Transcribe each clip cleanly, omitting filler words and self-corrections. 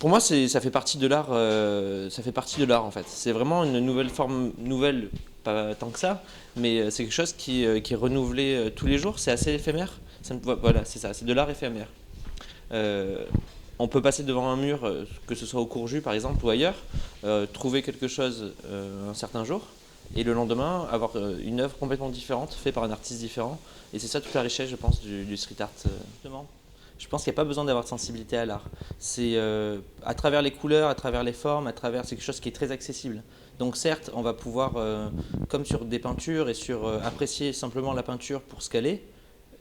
Pour moi, ça fait partie de l'art. Ça fait partie de l'art en fait. C'est vraiment une nouvelle forme, nouvelle, pas tant que ça, mais c'est quelque chose qui est renouvelé tous les jours. C'est assez éphémère. Voilà, c'est ça. C'est de l'art éphémère. Euh, on peut passer devant un mur, que ce soit au Courjus par exemple ou ailleurs, trouver quelque chose un certain jour, et le lendemain avoir une œuvre complètement différente, faite par un artiste différent. Et c'est ça toute la richesse, je pense, du street art. Justement. Je pense qu'il n'y a pas besoin d'avoir de sensibilité à l'art. C'est à travers les couleurs, à travers les formes, c'est quelque chose qui est très accessible. Donc certes, on va pouvoir, comme sur des peintures, et sur apprécier simplement la peinture pour ce qu'elle est.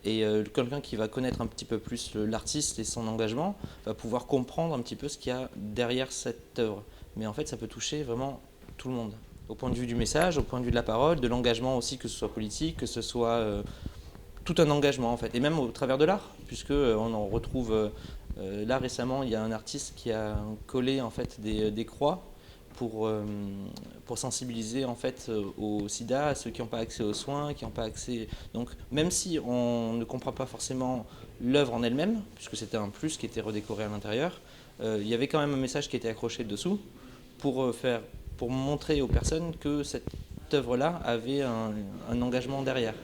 Et quelqu'un qui va connaître un petit peu plus l'artiste et son engagement va pouvoir comprendre un petit peu ce qu'il y a derrière cette œuvre. Mais en fait, ça peut toucher vraiment tout le monde. Au point de vue du message, au point de vue de la parole, de l'engagement aussi, que ce soit politique, que ce soit tout un engagement en fait. Et même au travers de l'art, puisque on en retrouve là récemment, il y a un artiste qui a collé en fait des croix pour sensibiliser en fait au sida, à ceux qui n'ont pas accès aux soins, qui n'ont pas accès. Donc même si on ne comprend pas forcément l'œuvre en elle-même, puisque c'était un plus qui était redécoré à l'intérieur, il y avait quand même un message qui était accroché dessous pour pour montrer aux personnes que cette œuvre-là avait un engagement derrière.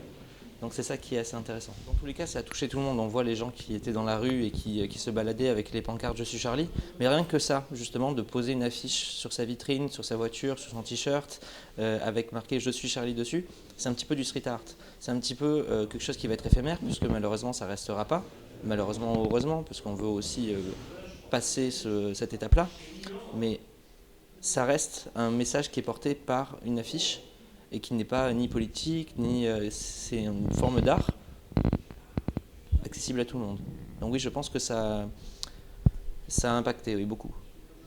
Donc c'est ça qui est assez intéressant. Dans tous les cas, ça a touché tout le monde. On voit les gens qui étaient dans la rue et qui se baladaient avec les pancartes «Je suis Charlie». Mais rien que ça, justement, de poser une affiche sur sa vitrine, sur sa voiture, sur son t-shirt, avec marqué «Je suis Charlie» dessus, c'est un petit peu du street art. C'est un petit peu quelque chose qui va être éphémère, puisque malheureusement, ça ne restera pas. Malheureusement ou heureusement, parce qu'on veut aussi passer cette étape-là. Mais ça reste un message qui est porté par une affiche et qui n'est pas ni politique, ni c'est une forme d'art accessible à tout le monde. Donc oui, je pense que ça a impacté, oui, beaucoup.